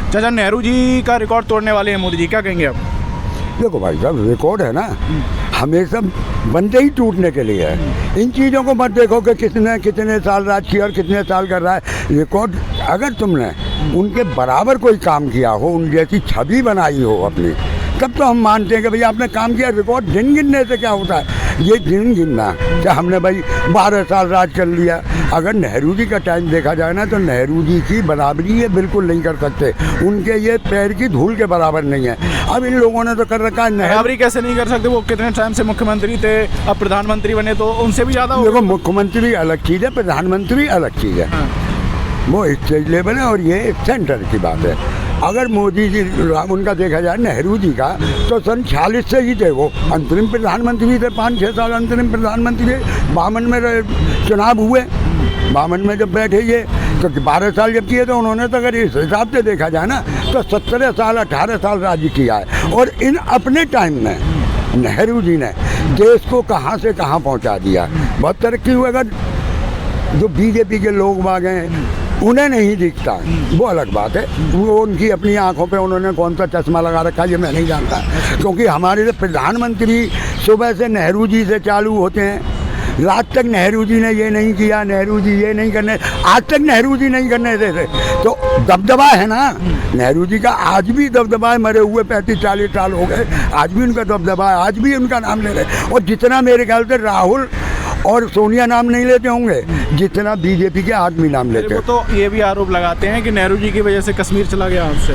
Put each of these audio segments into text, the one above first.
चाचा, नेहरू जी का रिकॉर्ड तोड़ने वाले हैं मोदी जी, क्या कहेंगे आप? देखो भाई साहब, रिकॉर्ड है ना, हमेशा बनते ही टूटने के लिए है। इन चीज़ों को मत देखो कि किसने कितने साल राज किया और कितने साल कर रहा है। रिकॉर्ड, अगर तुमने उनके बराबर कोई काम किया हो, उन जैसी छवि बनाई हो अपनी, तब तो हम मानते हैं कि भैया आपने काम किया। रिकॉर्ड दिन गिनने से क्या होता है? ये दिन गिनना कि हमने भाई 12 साल राज कर लिया। अगर नेहरू जी का टाइम देखा जाए ना, तो नेहरू जी की बराबरी ये बिल्कुल नहीं कर सकते। उनके ये पैर की धूल के बराबर नहीं है। अब इन लोगों ने तो कर रखा है। बराबरी कैसे नहीं कर सकते? वो कितने टाइम से मुख्यमंत्री थे, अब प्रधानमंत्री बने, तो उनसे भी ज़्यादा। देखो, मुख्यमंत्री अलग चीज़ है, प्रधानमंत्री अलग चीज़ है। वो स्टेट लेवल है और ये सेंटर की बात है। अगर मोदी जी, उनका देखा जाए नेहरू जी का, तो सन 46 से ही थे वो अंतरिम प्रधानमंत्री थे। 5-6 साल अंतरिम प्रधानमंत्री। 52 में चुनाव हुए, 52 में जब बैठे ये, तो 12 साल जब किए तो उन्होंने, तो अगर इस हिसाब से देखा जाए ना, तो 17 साल 18 साल राज्य किया है। और इन अपने टाइम में नेहरू जी ने देश को कहाँ से कहाँ पहुँचा दिया। बहुत तरक्की हुई। अगर जो बीजेपी के लोग बाग हैं उन्हें नहीं दिखता, वो अलग बात है। वो उनकी अपनी आंखों पे उन्होंने कौन सा चश्मा लगा रखा है ये मैं नहीं जानता, क्योंकि हमारे लिए प्रधानमंत्री सुबह से नेहरू जी से चालू होते हैं। रात तक नेहरू जी ने ये नहीं किया, नेहरू जी ये नहीं करने, आज तक नेहरू जी नहीं करने देते। तो दबदबा है ना नेहरू जी का, आज भी दबदबा है। मरे हुए 35-40 साल हो गए, आज भी उनका दबदबा है, आज भी उनका नाम ले रहे। और जितना मेरे ख्याल से राहुल और सोनिया नाम नहीं लेते होंगे जितना बीजेपी के आदमी नाम लेते हैं। वो तो ये भी आरोप लगाते हैं कि नेहरू जी की वजह से कश्मीर चला गया आपसे।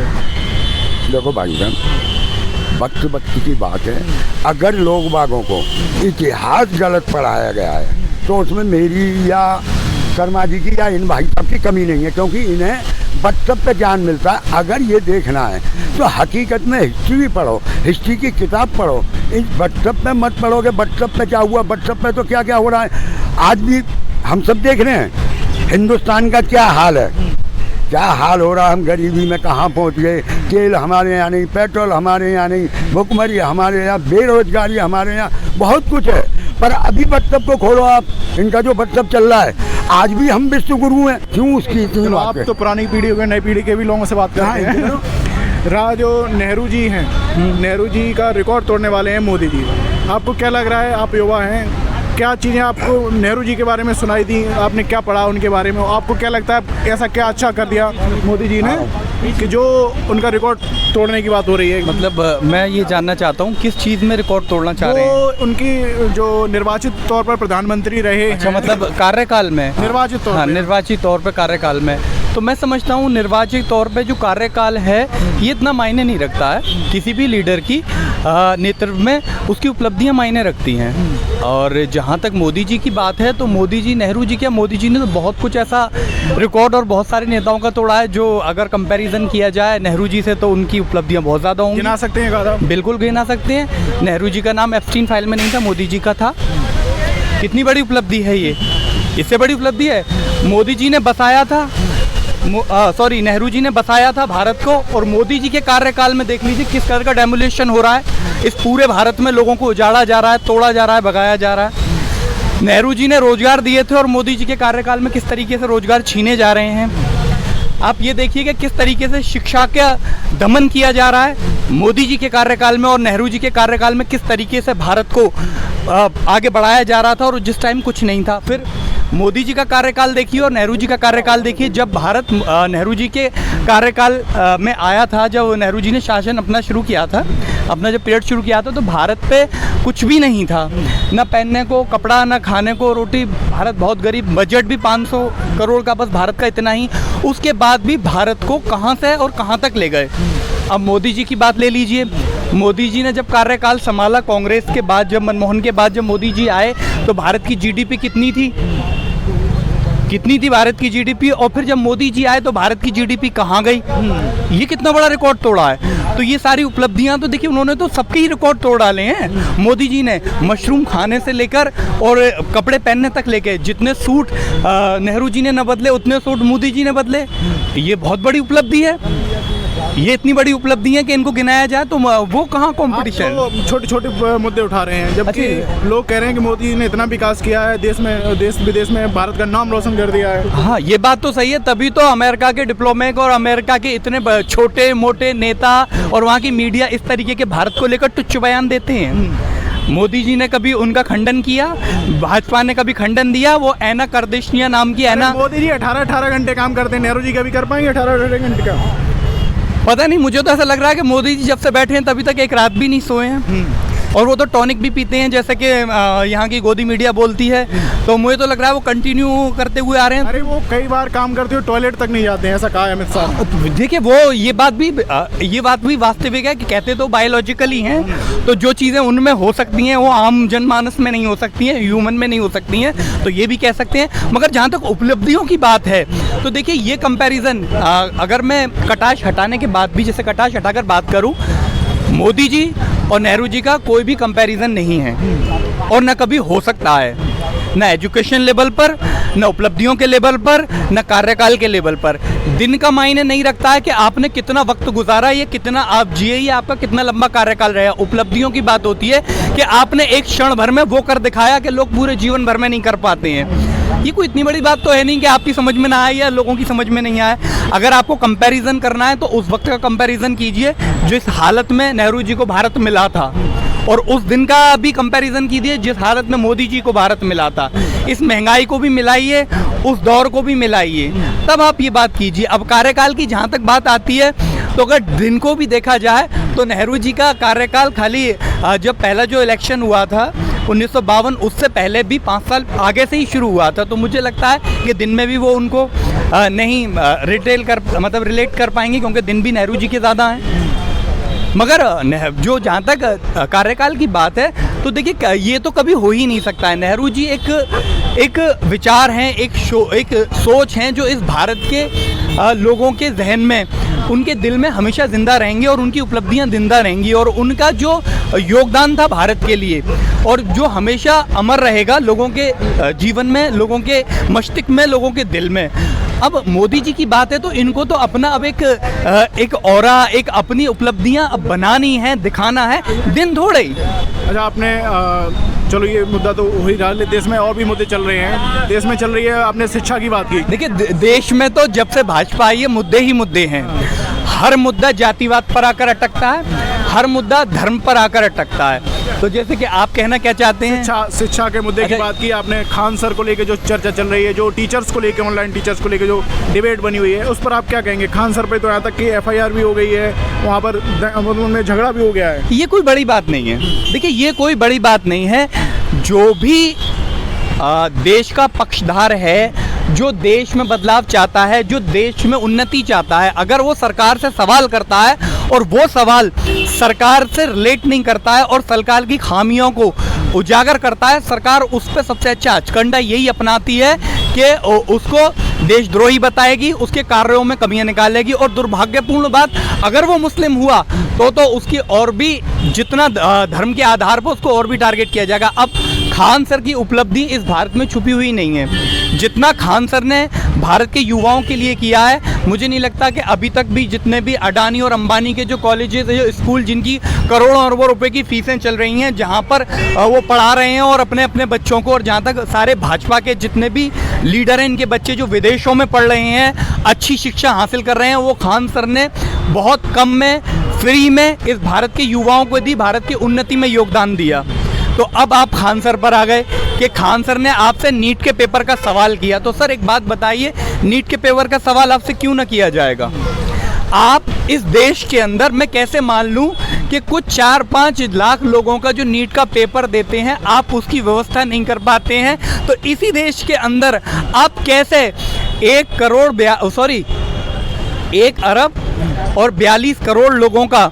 देखो भाई साहब, वक्त वक्त की बात है। अगर लोग बागों को इतिहास गलत पढ़ाया गया है, तो उसमें मेरी या शर्मा जी की या इन भाई साहब की कमी नहीं है, क्योंकि इन्हें व्हाट्सएप पे ज्ञान मिलता है। अगर ये देखना है तो हकीकत में हिस्ट्री पढ़ो, हिस्ट्री की किताब पढ़ो। इस व्हाट्सएप पे मत पढ़ोगे व्हाट्सएप पे क्या हुआ, व्हाट्सएप पे तो क्या क्या हो रहा है आज भी हम सब देख रहे हैं। हिंदुस्तान का क्या हाल है, क्या हाल हो रहा है, हम गरीबी में कहाँ पहुँच गए। तेल हमारे यहाँ नहीं, पेट्रोल हमारे यहाँ नहीं, भुखमरी हमारे यहाँ, बेरोजगारी हमारे यहाँ, बहुत कुछ है। पर अभी व्हाट्सएप को खोलो आप, इनका जो व्हाट्सएप चल रहा है, आज भी हम विश्व गुरु हैं। क्यों उसकी इतनी बात आप तो पुरानी पीढ़ी हो गए, नई पीढ़ी के भी लोगों से बात करते हैं। जो नेहरू जी हैं, नेहरू जी का रिकॉर्ड तोड़ने वाले हैं मोदी जी। आपको क्या लग रहा है, आप युवा हैं, क्या चीज़ें आपको नेहरू जी के बारे में सुनाई दी, आपने क्या पढ़ा उनके बारे में, आपको क्या लगता है ऐसा क्या अच्छा कर दिया मोदी जी ने कि जो उनका रिकॉर्ड तोड़ने की बात हो रही है? मतलब मैं ये जानना चाहता हूँ किस चीज़ में रिकॉर्ड तोड़ना चाह रहे हैं? उनकी जो निर्वाचित तौर पर प्रधानमंत्री रहे। अच्छा, मतलब कार्यकाल में निर्वाचित तौर हाँ, पे। निर्वाचित तौर पे कार्यकाल में। तो मैं समझता हूँ निर्वाचित तौर पे जो कार्यकाल है ये इतना मायने नहीं रखता है। किसी भी लीडर की नेतृत्व में उसकी उपलब्धियाँ मायने रखती हैं। और जहाँ तक मोदी जी की बात है, तो मोदी जी, नेहरू जी क्या, मोदी जी ने तो बहुत कुछ ऐसा रिकॉर्ड और बहुत सारे नेताओं का तोड़ा है, जो अगर कंपैरिजन किया जाए नेहरू जी से तो उनकी उपलब्धियाँ बहुत ज़्यादा होंगी। गिना सकते हैं? बिल्कुल गिना सकते हैं। नेहरू जी का नाम एप्स्टीन फाइल में नहीं था, मोदी जी का था। कितनी बड़ी उपलब्धि है ये, इससे बड़ी उपलब्धि है। मोदी जी ने बसाया था, नेहरू जी ने बसाया था भारत को, और मोदी जी के कार्यकाल में देख लीजिए किस तरह का डेमोलिशन हो रहा है। इस पूरे भारत में लोगों को उजाड़ा जा रहा है, तोड़ा जा रहा है, भगाया जा रहा है। नेहरू जी ने रोजगार दिए थे और मोदी जी के कार्यकाल में किस तरीके से रोजगार छीने जा रहे हैं। आप ये देखिए कि किस तरीके से शिक्षा का दमन किया जा रहा है मोदी जी के कार्यकाल में, और नेहरू जी के कार्यकाल में किस तरीके से भारत को आगे बढ़ाया जा रहा था, और जिस टाइम कुछ नहीं था। फिर मोदी जी का कार्यकाल देखिए और नेहरू जी का कार्यकाल देखिए। जब भारत नेहरू जी के कार्यकाल में आया था, जब नेहरू जी ने शासन अपना शुरू किया था, अपना जब पीरियड शुरू किया था, तो भारत पे कुछ भी नहीं था, ना पहनने को कपड़ा, ना खाने को रोटी। भारत बहुत गरीब, बजट भी 500 करोड़ का बस भारत का इतना ही। उसके बाद भी भारत को कहाँ से और कहाँ तक ले गए। अब मोदी जी की बात ले लीजिए। मोदी जी ने जब कार्यकाल संभाला कांग्रेस के बाद, जब मनमोहन के बाद जब मोदी जी आए, तो भारत की जीडीपी कितनी थी भारत की जीडीपी, और फिर जब मोदी जी आए तो भारत की जीडीपी कहाँ गई। ये कितना बड़ा रिकॉर्ड तोड़ा है। तो ये सारी उपलब्धियां तो देखिए, उन्होंने तो सबके ही रिकॉर्ड तोड़ डाले हैं। मोदी जी ने मशरूम खाने से लेकर और कपड़े पहनने तक लेके, जितने सूट नेहरू जी ने न बदले उतने सूट मोदी जी ने बदले। ये बहुत बड़ी उपलब्धि है। ये इतनी बड़ी उपलब्धि है कि इनको गिनाया जाए तो वो कहाँ कंपटीशन। तो छोटे छोटे मुद्दे उठा रहे हैं, जबकि लोग कह रहे हैं कि मोदी जी ने इतना विकास किया है, देश विदेश में भारत का नाम रोशन कर दिया है। हाँ, ये बात तो सही है, तभी तो अमेरिका के डिप्लोमेट और अमेरिका के इतने छोटे मोटे नेता और वहाँ की मीडिया इस तरीके के भारत को लेकर तुच्छ बयान देते हैं। मोदी जी ने कभी उनका खंडन किया, भाजपा ने कभी खंडन दिया। वो ऐना करदेशनिया नाम की ऐना, मोदी जी 18 घंटे काम करते हैं, नेहरू जी कभी कर पाएंगे 18 घंटे का? पता नहीं, मुझे तो ऐसा लग रहा है कि मोदी जी जब से बैठे हैं तभी तक एक रात भी नहीं सोए हैं। और वो तो टॉनिक भी पीते हैं, जैसे कि यहाँ की गोदी मीडिया बोलती है, तो मुझे तो लग रहा है वो कंटिन्यू करते हुए आ रहे हैं। अरे वो कई बार काम करते हुए टॉयलेट तक नहीं जाते हैं, ऐसा कहा है अमित शाह। देखिए, वो ये बात भी वास्तविक है कि कहते तो बायोलॉजिकली हैं, तो जो चीज़ें उनमें हो सकती हैं वो आम जनमानस में नहीं हो सकती हैं, ह्यूमन में नहीं हो सकती हैं, तो ये भी कह सकते हैं। मगर जहाँ तक उपलब्धियों की बात है तो देखिए, ये कंपैरिजन अगर मैं कटाश हटाने के बाद भी, जैसे कटाश हटाकर बात करूँ, मोदी जी और नेहरू जी का कोई भी कंपैरिजन नहीं है और न कभी हो सकता है, न एजुकेशन लेवल पर, न उपलब्धियों के लेवल पर, न कार्यकाल के लेवल पर। दिन का मायने नहीं रखता है कि आपने कितना वक्त गुजारा, ये कितना आप जिए, ये आपका कितना लंबा कार्यकाल रहा। उपलब्धियों की बात होती है कि आपने एक क्षण भर में वो कर दिखाया कि लोग पूरे जीवन भर में नहीं कर पाते हैं। ये कोई इतनी बड़ी बात तो है नहीं कि आपकी समझ में ना आए या लोगों की समझ में नहीं आए। अगर आपको कंपैरिजन करना है तो उस वक्त का कंपैरिजन कीजिए जिस हालत में नेहरू जी को भारत मिला था, और उस दिन का भी कंपैरिजन कीजिए जिस हालत में मोदी जी को भारत मिला था। इस महंगाई को भी मिलाइए, उस दौर को भी मिलाइए, तब आप ये बात कीजिए। अब कार्यकाल की जहाँ तक बात आती है तो अगर दिन को भी देखा जाए तो नेहरू जी का कार्यकाल खाली जब पहला जो इलेक्शन हुआ था 1952, उससे पहले भी 5 साल आगे से ही शुरू हुआ था। तो मुझे लगता है कि दिन में भी वो उनको नहीं रिलेट कर पाएंगे, क्योंकि दिन भी नेहरू जी के ज़्यादा हैं। मगर जो जहाँ तक कार्यकाल की बात है तो देखिए, ये तो कभी हो ही नहीं सकता है। नेहरू जी एक विचार हैं, एक सोच हैं जो इस भारत के लोगों के जहन में, उनके दिल में हमेशा ज़िंदा रहेंगी और उनकी उपलब्धियां ज़िंदा रहेंगी, और उनका जो योगदान था भारत के लिए और जो हमेशा अमर रहेगा लोगों के जीवन में, लोगों के मस्तिष्क में, लोगों के दिल में। अब मोदी जी की बात है तो इनको तो अपना अब एक ऑरा, एक अपनी उपलब्धियां अब बनानी है, दिखाना है, दिन थोड़े ही। अच्छा, आपने चलो ये मुद्दा तो हो ही रहा है, देश में और भी मुद्दे चल रहे हैं, देश में चल रही है, आपने शिक्षा की बात की। देखिए, देश में तो जब से भाजपा आई है मुद्दे ही मुद्दे हैं। हर मुद्दा जातिवाद पर आकर अटकता है, हर मुद्दा धर्म पर आकर अटकता है। तो जैसे कि आप कहना क्या चाहते हैं? शिक्षा के मुद्दे की बात की आपने। खान सर को लेके जो चर्चा चल रही है, जो टीचर्स को लेके, ऑनलाइन टीचर्स को लेके जो डिबेट बनी हुई है, उस पर आप क्या कहेंगे? खान सर पे तो यहाँ तक कि FIR भी हो गई है, वहाँ पर उनमें झगड़ा भी हो गया है। ये कोई बड़ी बात नहीं है। देखिए, ये कोई बड़ी बात नहीं है। जो भी देश का पक्षधार है, जो देश में बदलाव चाहता है, जो देश में उन्नति चाहता है, अगर वो सरकार से सवाल करता है और वो सवाल सरकार से रिलेट नहीं करता है और सरकार की खामियों को उजागर करता है, सरकार उस पर सबसे अच्छा हचकंडा यही अपनाती है कि उसको देशद्रोही बताएगी, उसके कार्यों में कमियां निकालेगी। और दुर्भाग्यपूर्ण बात, अगर वो मुस्लिम हुआ तो उसकी और भी जितना धर्म के आधार पर उसको और भी टारगेट किया जाएगा। अब खान सर की उपलब्धि इस भारत में छुपी हुई नहीं है। जितना खान सर ने भारत के युवाओं के लिए किया है, मुझे नहीं लगता कि अभी तक भी जितने भी अडानी और अंबानी के जो कॉलेजेस, जो स्कूल जिनकी करोड़ों अरबों रुपए की फीसें चल रही हैं, जहां पर वो पढ़ा रहे हैं और अपने अपने बच्चों को, और जहां तक सारे भाजपा के जितने भी लीडर हैं, इनके बच्चे जो विदेशों में पढ़ रहे हैं, अच्छी शिक्षा हासिल कर रहे हैं, वो खान सर ने बहुत कम में, फ्री में इस भारत के युवाओं को दी, भारत की उन्नति में योगदान दिया। तो अब आप खान सर पर आ गए कि खान सर ने आपसे नीट के पेपर का सवाल किया। तो सर एक बात बताइए, नीट के पेपर का सवाल आपसे क्यों ना किया जाएगा? आप इस देश के अंदर, मैं कैसे मान लूं कि कुछ 4-5 लाख लोगों का जो नीट का पेपर देते हैं, आप उसकी व्यवस्था नहीं कर पाते हैं? तो इसी देश के अंदर आप कैसे 1 अरब और 42 करोड़ लोगों का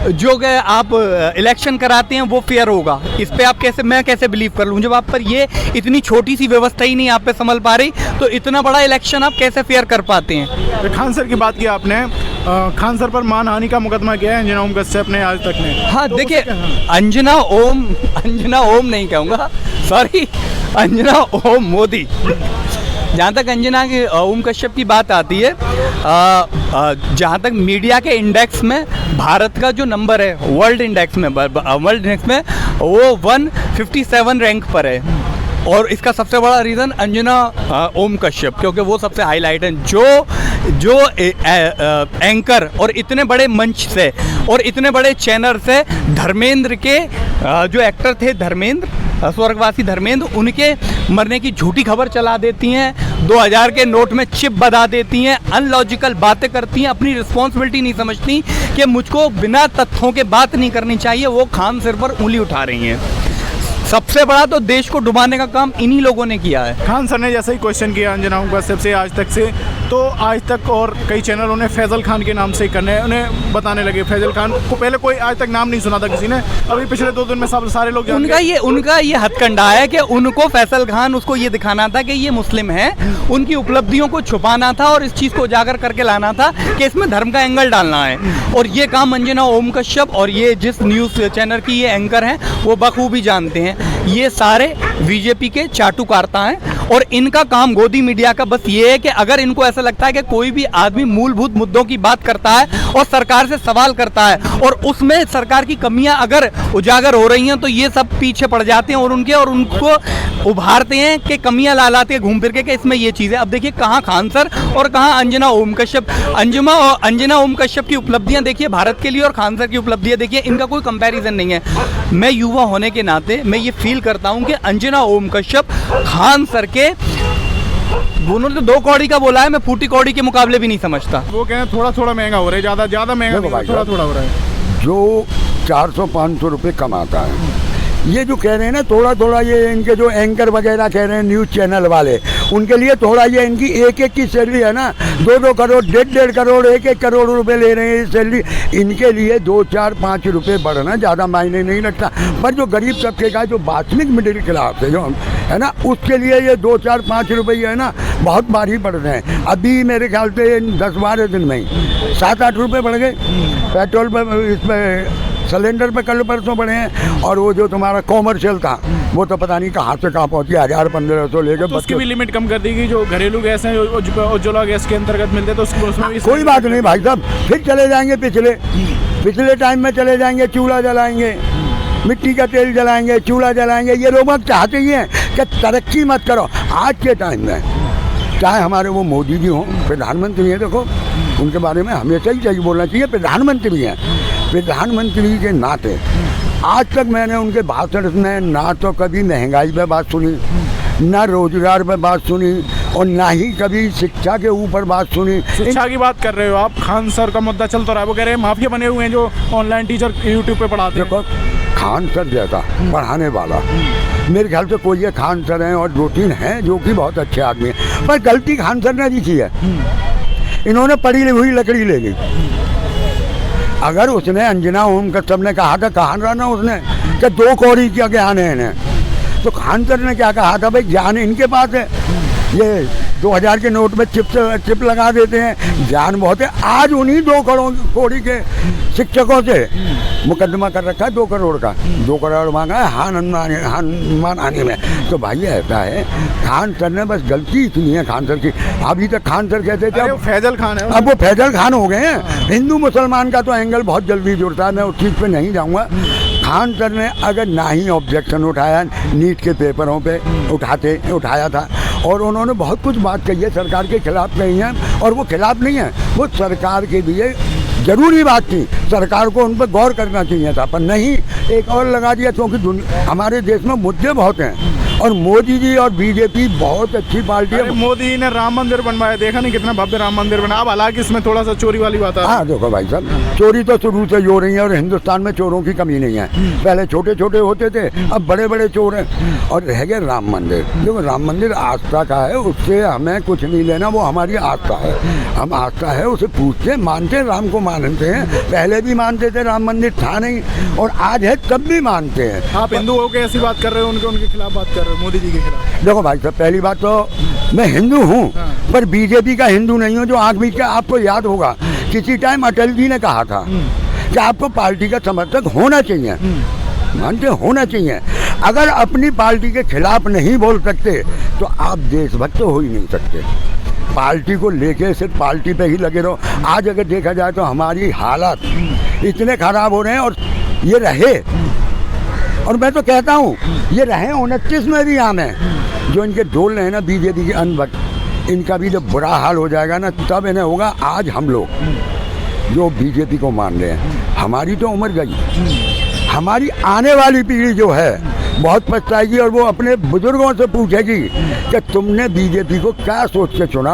जो आप इलेक्शन कराते हैं वो फेयर होगा? इस पे आप मैं कैसे बिलीव कर लूँ? जब आप पर ये इतनी छोटी सी व्यवस्था ही नहीं आप पे संभल पा रही, तो इतना बड़ा इलेक्शन आप कैसे फेयर कर पाते हैं? खान सर की बात की आपने, खान सर पर मानहानि का मुकदमा किया है अंजना ओम कश्यप ने आज तक ने। हाँ, तो देखिए, अंजना ओम नहीं कहूँगा, सॉरी, अंजना ओम मोदी। जहाँ तक अंजना की ओम कश्यप की बात आती है, जहाँ तक मीडिया के इंडेक्स में भारत का जो नंबर है वर्ल्ड इंडेक्स में वो 157 रैंक पर है। और इसका सबसे बड़ा रीज़न अंजना ओम कश्यप, क्योंकि वो सबसे हाईलाइट हैं जो एंकर और इतने बड़े मंच से और इतने बड़े चैनल से धर्मेंद्र के जो एक्टर थे धर्मेंद्र, स्वर्गवासी धर्मेंद्र, उनके मरने की झूठी खबर चला देती हैं, 2000 के नोट में चिप बधा देती हैं, अनलॉजिकल बातें करती हैं, अपनी रिस्पॉन्सिबिलिटी नहीं समझती कि मुझको बिना तथ्यों के बात नहीं करनी चाहिए, वो खान सिर पर उंगली उठा रही हैं। सबसे बड़ा तो देश को डुबाने का काम इन्हीं लोगों ने किया है। खान सर ने जैसे ही क्वेश्चन किया अंजना ओम कश्यप से आज तक से, तो आज तक और कई चैनल उन्हें फैजल खान के नाम से करने उन्हें बताने लगे। फैजल खान को पहले कोई आज तक नाम नहीं सुना था किसी ने, अभी पिछले 2 दिन में सब सारे लोग उनका ये हथकंडा है कि उनको फैसल खान उसको ये दिखाना था कि ये मुस्लिम है, उनकी उपलब्धियों को छुपाना था और इस चीज़ को उजागर करके लाना था कि इसमें धर्म का एंगल डालना है। और ये काम अंजना ओम कश्यप और ये जिस न्यूज़ चैनल की ये एंकर हैं वो बखूबी जानते हैं। ये सारे बीजेपी के चाटुकारता हैं और इनका काम गोदी मीडिया का बस ये है कि अगर इनको ऐसा लगता है कि कोई भी आदमी मूलभूत मुद्दों की बात करता है और सरकार से सवाल करता है और उसमें सरकार की कमियां अगर उजागर हो रही हैं तो ये सब पीछे पड़ जाते हैं और उनको उभारते हैं कि कमियां ला लाते हैं घूम फिर के कि इसमें ये चीज़ है। अब देखिए कहाँ खान सर और कहाँ अंजना ओम कश्यप। अंजना ओम कश्यप की उपलब्धियां देखिए भारत के लिए और खान सर की उपलब्धियां देखिए, इनका कोई कंपैरिजन नहीं है। मैं युवा होने के नाते मैं ये फील करता हूँ कि अंजना ओम कश्यप खान सर के, उन्होंने तो 2 कौड़ी का बोला है, मैं फूटी कौड़ी के मुकाबले भी नहीं समझता। वो कह रहे हैं थोड़ा महंगा हो रहा है, ज़्यादा महंगा, थोड़ा हो रहा है। जो 400-500 रुपये कमाता है, ये जो कह रहे हैं ना थोड़ा ये इनके जो एंकर वगैरह कह रहे हैं न्यूज़ चैनल वाले, उनके लिए थोड़ा ये इनकी एक की सैलरी है ना 2-2 करोड़ 1.5 करोड़ 1-1 करोड़ रुपए ले रहे हैं सैलरी, इनके लिए 2-4-5 रुपये बढ़ना ज़्यादा मायने नहीं रखता। पर जो गरीब तबके का जो वास्तविक मिडिल क्लास है जो है ना, उसके लिए ये 2-4-5 रुपये है ना बहुत भारी बढ़ रहे हैं। अभी मेरे ख्याल से 10-12 दिन में ही 7-8 रुपये बढ़ गए पेट्रोल पर, इसमें सिलेंडर पे कल परसों बढ़े हैं। और वो जो तुम्हारा कॉमर्शियल था वो तो पता नहीं कहाँ से कहाँ पहुँच गया, 1000-1500 लेकर। तो उसकी भी लिमिट कम कर दी गई, जो घरेलू गैस है उज्ज्वला गैस के अंतर्गत मिलते तो उसमें भी कोई बात नहीं भाई साहब, फिर चले जाएंगे पिछले टाइम में चले जाएंगे, चूल्हा जलाएंगे, मिट्टी का तेल जलाएंगे, चूल्हा जलाएंगे। ये लोग चाहते ही हैं कि तरक्की मत करो। आज के टाइम में चाहे हमारे वो मोदी जी हों, प्रधानमंत्री हैं, देखो उनके बारे में हमेशा ही सही बोलना चाहिए, प्रधानमंत्री हैं। प्रधानमंत्री के नाते आज तक मैंने उनके भाषण में ना तो कभी महंगाई पे बात सुनी, ना रोजगार पे बात सुनी और ना ही कभी शिक्षा के ऊपर बात सुनी। शिक्षा की बात कर रहे हो आप, खान सर का मुद्दा चलता रहा है, वो कह रहे हैं माफिया बने हुए हैं जो ऑनलाइन टीचर यूट्यूब पे पढ़ाते हैं। देखो खान सर जैसा पढ़ाने वाला मेरे ख्याल से कोई ये खान सर हैं और 2-3 हैं जो कि बहुत अच्छे आदमी हैं, पर गलती खान सर ने भी की है। इन्होंने पड़ी हुई लकड़ी ले ली। अगर उसने अंजना ओम कश्यप ने कहा था, कहा रहा ना उसने कि 2 कौड़ी क्या ज्ञान है इन्हें, तो खान सर ने क्या कहा था, भाई ज्ञान इनके पास है, ये 2000 के नोट में चिप लगा देते हैं, ज्ञान बहुत है। आज उन्हीं 2 कौड़ी के शिक्षकों से मुकदमा कर रखा है 2 करोड़ का, 2 करोड़ मांगा है हान आने में। तो भाई ऐसा है, खान सर ने बस गलती इतनी है खान सर की। अभी तक खान सर कहते थे अब फैजल खान है, अब वो फैजल खान हो गए हैं। हिंदू मुसलमान का तो एंगल बहुत जल्दी जुड़ता है, मैं उस चीज़ पे नहीं जाऊँगा। खान सर ने अगर ना ही ऑब्जेक्शन उठाया, नीट के पेपरों पे उठाया था और उन्होंने बहुत कुछ बात कही है, सरकार के खिलाफ कही है, और वो खिलाफ नहीं है, वो सरकार के लिए जरूरी बात थी, सरकार को उन पर गौर करना चाहिए था, पर नहीं, एक और लगा दिया। क्योंकि हमारे देश में मुद्दे बहुत हैं और मोदी जी और बीजेपी बहुत अच्छी पार्टी है। मोदी जी ने राम मंदिर बनवाया, देखा नहीं कितना भव्य राम मंदिर बना। अब हालांकि इसमें थोड़ा सा चोरी वाली बात है। हाँ देखो भाई साहब, चोरी तो शुरू से हो रही है और हिंदुस्तान में चोरों की कमी नहीं है। पहले छोटे छोटे होते थे, अब बड़े बड़े चोर हैं। और रह गया राम मंदिर, देखो राम मंदिर आस्था का है, उससे हमें कुछ नहीं लेना, वो हमारी आस्था है। हम आस्था है उसे पूछते मानते, राम को मानते हैं, पहले भी मानते थे, राम मंदिर था नहीं और आज है तब भी मानते हैं। आप हिंदू हो के ऐसी बात कर रहे हो, उनके खिलाफ बात कर रहे हो, मोदी जी के खिलाफ। देखो भाई साहब, पहली बात तो मैं हिंदू हूँ, पर बीजेपी का हिंदू नहीं हूँ। जो आँख बीच का, आपको याद होगा किसी टाइम अटल जी ने कहा था कि आपको पार्टी का समर्थक होना चाहिए, मानते होना चाहिए। अगर अपनी पार्टी के खिलाफ नहीं बोल सकते तो आप देशभक्त हो ही नहीं सकते। पार्टी को लेके सिर्फ पार्टी पे ही लगे रहो। आज अगर देखा जाए तो हमारी हालात इतने खराब हो रहे हैं, और ये रहे, और मैं तो कहता हूँ ये रहे 29 में भी आने, जो इनके डोल रहे हैं ना बीजेपी के अनभक्त, इनका भी जब बुरा हाल हो जाएगा ना तब इन्हें होगा। आज हम लोग जो बीजेपी को मान रहे हैं, हमारी तो उम्र गई, हमारी आने वाली पीढ़ी जो है बहुत पछताएगी, और वो अपने बुजुर्गों से पूछेगी कि तुमने बीजेपी को क्या सोच के चुना।